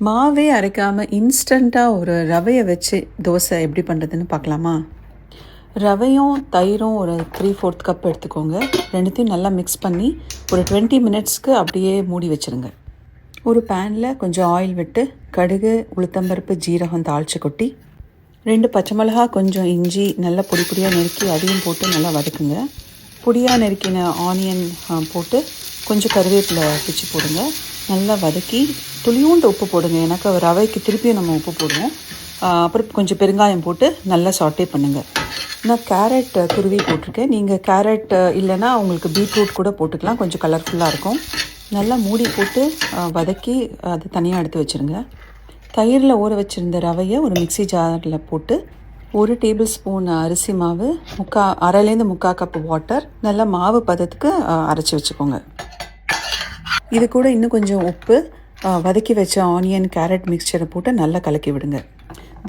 மாவே அரைக்காமல் இன்ஸ்டண்ட்டாக ஒரு ரவையை வச்சு தோசை எப்படி பண்ணுறதுன்னு பார்க்கலாமா? ரவையும் தயிரும் ஒரு 3/4 கப் எடுத்துக்கோங்க. ரெண்டுத்தையும் நல்லா மிக்ஸ் பண்ணி ஒரு 20 மினிட்ஸ்க்கு அப்படியே மூடி வச்சுருங்க. ஒரு பேனில் கொஞ்சம் ஆயில் விட்டு கடுகு, உளுத்தம்பருப்பு, ஜீரகம் தாளித்து கொட்டி 2 பச்சை மிளகா, கொஞ்சம் இஞ்சி நல்லா பொடி பொடியாக நறுக்கி அதையும் போட்டு நல்லா வதக்குங்க. பொடியாக நறுக்கின ஆனியன் போட்டு கொஞ்சம் கருவேப்பிலை பிச்சு போடுங்க. நல்லா வதக்கி துளியூண்டு உப்பு போடுங்க. எனக்கு ரவைக்கு திருப்பியும் நம்ம உப்பு போடுவோம். அப்புறம் கொஞ்சம் பெருங்காயம் போட்டு நல்லா சாட்டே பண்ணுங்கள். நான் கேரட் துருவி போட்டிருக்கேன். நீங்கள் கேரட் இல்லைன்னா உங்களுக்கு பீட்ரூட் கூட போட்டுக்கலாம், கொஞ்சம் கலர்ஃபுல்லாக இருக்கும். நல்லா மூடி போட்டு வதக்கி அது தனியாக எடுத்து வச்சுருங்க. தயிரில் ஊற வச்சுருந்த ரவையை ஒரு மிக்சி ஜாரில் போட்டு 1 டேபிள் ஸ்பூன் அரிசி மாவு, அரைலேருந்து 3/4 கப் வாட்டர், நல்லா மாவு பதத்துக்கு அரைச்சி வச்சுக்கோங்க. இது கூட இன்னும் கொஞ்சம் உப்பு, வதக்கி வச்ச ஆனியன் கேரட் மிக்சரை போட்டு நல்லா கலக்கி விடுங்க.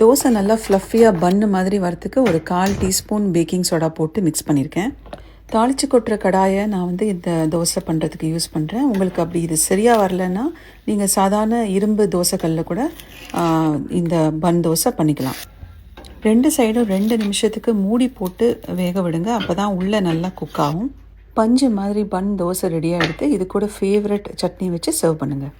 தோசை நல்லா ஃப்ளஃபியாக பன்னு மாதிரி வரத்துக்கு ஒரு 1/4 டீஸ்பூன் பேக்கிங் சோடா போட்டு மிக்ஸ் பண்ணியிருக்கேன். தாளித்து கொட்டுற கடாயை நான் இந்த தோசை பண்ணுறதுக்கு யூஸ் பண்ணுறேன். உங்களுக்கு அப்படி இது சரியாக வரலன்னா நீங்கள் சாதாரண இரும்பு தோசைக்கல்லில் கூட இந்த பன் தோசை பண்ணிக்கலாம். 2 சைடும் 2 நிமிஷத்துக்கு மூடி போட்டு வேக விடுங்க. அப்போ தான் உள்ளே நல்லா குக் ஆகும். பஞ்சு மாதிரி பன் தோசை ரெடியாக எடுத்து இது கூட ஃபேவரட் சட்னி வச்சு சர்வ் பண்ணுங்கள்.